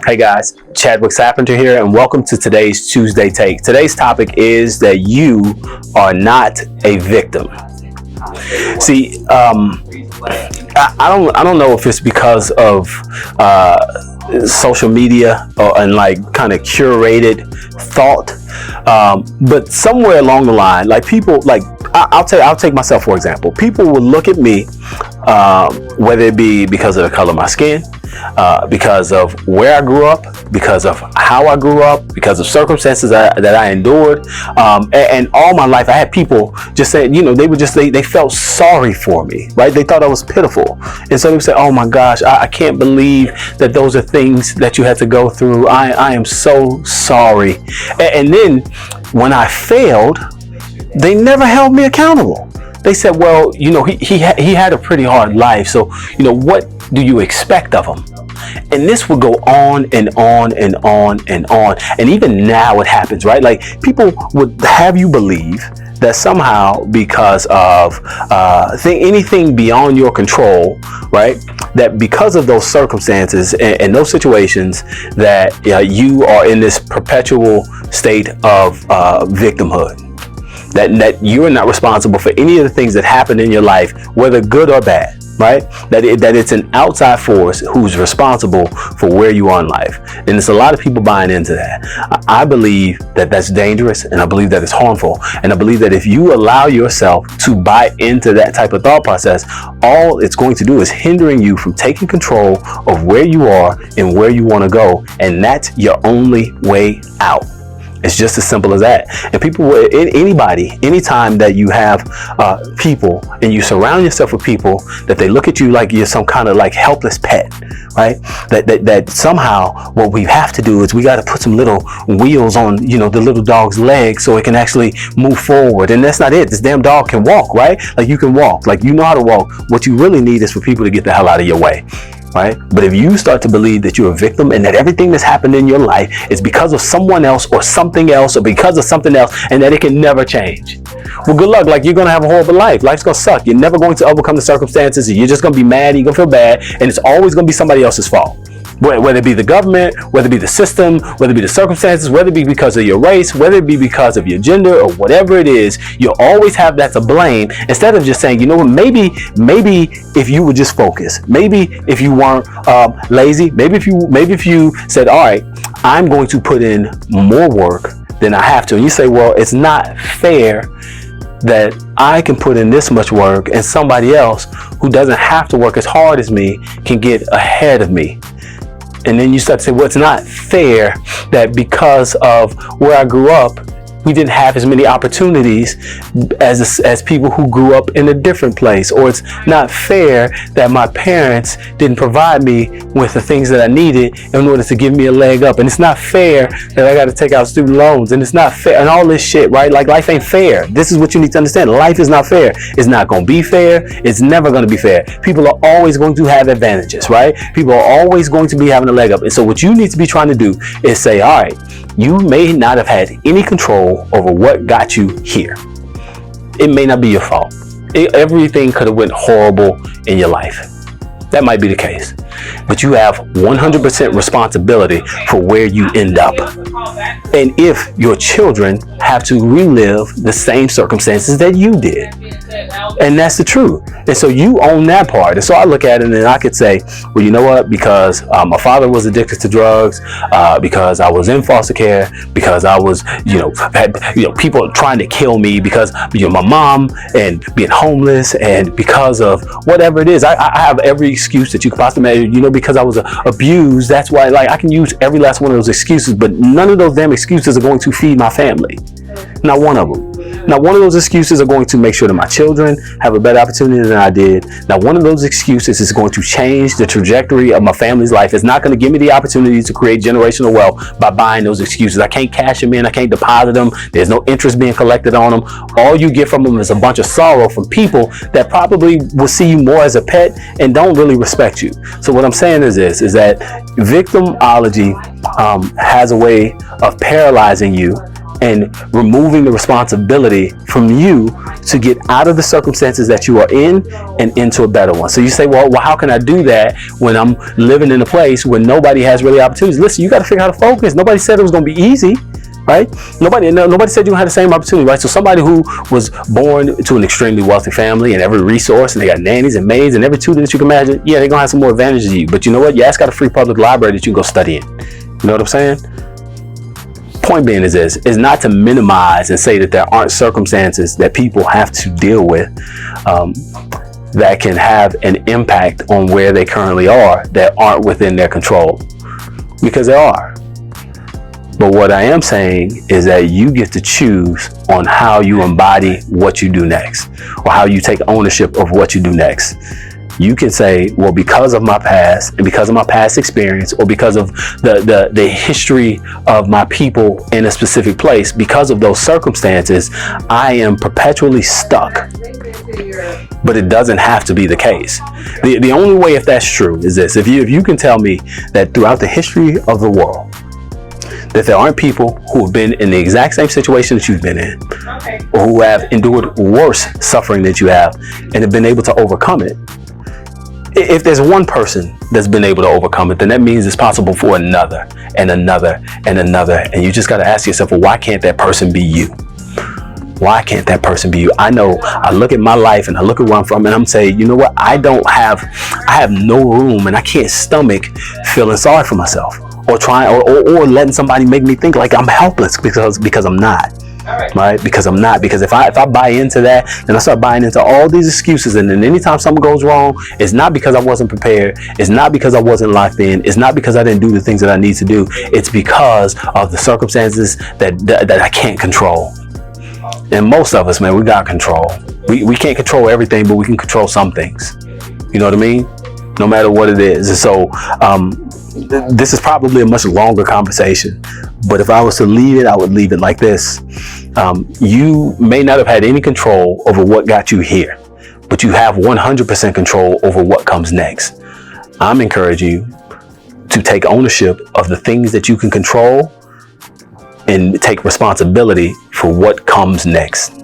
Hey guys, Chadwick Sappenter here, and welcome to today's Tuesday Take. Today's topic is that you are not a victim. See, I don't know if it's because of social media and like kind of curated thought, but somewhere along the line, like people, like I'll take myself for example. People will look at me, whether it be because of the color of my skin, because of where I grew up, because of how I grew up, because of circumstances that I endured, and all my life I had people just saying, they felt sorry for me, right? They thought I was pitiful, and so they would say, "Oh my gosh, I can't believe that those are things that you had to go through. I am so sorry." And then when I failed, they never held me accountable. They said, "Well, he had a pretty hard life, so what do you expect of him?" And this would go on and on and on and on. And even now it happens, right? Like people would have you believe that somehow because of anything beyond your control, right? That because of those circumstances and those situations that you are in this perpetual state of victimhood. That you are not responsible for any of the things that happen in your life, whether good or bad, right? That it's an outside force who's responsible for where you are in life. And there's a lot of people buying into that. I believe that that's dangerous, and I believe that it's harmful. And I believe that if you allow yourself to buy into that type of thought process, all it's going to do is hindering you from taking control of where you are and where you want to go. And that's your only way out. It's just as simple as that. And anytime that you have people and you surround yourself with people that they look at you like you're some kind of like helpless pet, right? That somehow what we have to do is we got to put some little wheels on, the little dog's legs so it can actually move forward. And that's not it. This damn dog can walk, right? Like you can walk, like you know how to walk. What you really need is for people to get the hell out of your way. Right? But if you start to believe that you're a victim and that everything that's happened in your life is because of someone else or something else or because of something else and that it can never change, well, good luck. Like you're going to have a horrible life. Life's going to suck. You're never going to overcome the circumstances. You're just going to be mad. You're going to feel bad. And it's always going to be somebody else's fault. Whether it be the government, whether it be the system, whether it be the circumstances, whether it be because of your race, whether it be because of your gender or whatever it is, you'll always have that to blame instead of just saying, you know what, maybe if you would just focus, maybe if you weren't lazy, maybe if you said, all right, I'm going to put in more work than I have to. And you say, well, it's not fair that I can put in this much work and somebody else who doesn't have to work as hard as me can get ahead of me. And then you start to say, well, it's not fair that because of where I grew up, we didn't have as many opportunities as people who grew up in a different place. Or it's not fair that my parents didn't provide me with the things that I needed in order to give me a leg up. And it's not fair that I got to take out student loans. And it's not fair and all this shit, right? Like life ain't fair. This is what you need to understand. Life is not fair. It's not going to be fair. It's never going to be fair. People are always going to have advantages, right? People are always going to be having a leg up. And so what you need to be trying to do is say, all right, you may not have had any control over what got you here. It may not be your fault. Everything could have went horrible in your life. That might be the case. But you have 100% responsibility for where you end up. And if your children have to relive the same circumstances that you did. And that's the truth. And so you own that part. And so I look at it and I could say, well, you know what? Because my father was addicted to drugs, because I was in foster care, because I was, had people trying to kill me, because my mom and being homeless, and because of whatever it is. I have every excuse that you could possibly imagine, because I was abused. That's why, like, I can use every last one of those excuses, but none of those damn excuses are going to feed my family. Not one of them. Now, one of those excuses are going to make sure that my children have a better opportunity than I did. Now, one of those excuses is going to change the trajectory of my family's life. It's not going to give me the opportunity to create generational wealth by buying those excuses. I can't cash them in. I can't deposit them. There's no interest being collected on them. All you get from them is a bunch of sorrow from people that probably will see you more as a pet and don't really respect you. So what I'm saying is this, is that victimology has a way of paralyzing you and removing the responsibility from you to get out of the circumstances that you are in and into a better one. So you say, well, how can I do that when I'm living in a place where nobody has really opportunities? Listen, you got to figure out how to focus. Nobody said it was going to be easy, right? Nobody said you don't have the same opportunity, right? So somebody who was born to an extremely wealthy family and every resource, and they got nannies and maids and every tutor that you can imagine, yeah, they're going to have some more advantages than you. But you know what? Your ass got a free public library that you can go study in. You know what I'm saying? Point being is this, is not to minimize and say that there aren't circumstances that people have to deal with that can have an impact on where they currently are that aren't within their control, because there are. But what I am saying is that you get to choose on how you embody what you do next, or how you take ownership of what you do next. You can say, well, because of my past and because of my past experience, or because of the history of my people in a specific place, because of those circumstances, I am perpetually stuck. But it doesn't have to be the case. The only way, if that's true, is this. If you can tell me that throughout the history of the world, that there aren't people who have been in the exact same situation that you've been in, or who have endured worse suffering that you have and have been able to overcome it. If there's one person that's been able to overcome it, then that means it's possible for another and another and another. And you just got to ask yourself, well, why can't that person be you? Why can't that person be you? I know, I look at my life and I look at where I'm from and I'm saying, you know what? I have no room, and I can't stomach feeling sorry for myself, or trying or letting somebody make me think like I'm helpless because I'm not. Right? Because I'm not. Because if I buy into that, then I start buying into all these excuses, and then anytime something goes wrong, it's not because I wasn't prepared, it's not because I wasn't locked in, it's not because I didn't do the things that I need to do, it's because of the circumstances that I can't control. And most of us, man, we got control. We can't control everything, but we can control some things. You know what I mean? No matter what it is. And so this is probably a much longer conversation, but if I was to leave it, I would leave it like this. You may not have had any control over what got you here, but you have 100% control over what comes next. I'm encouraging you to take ownership of the things that you can control and take responsibility for what comes next.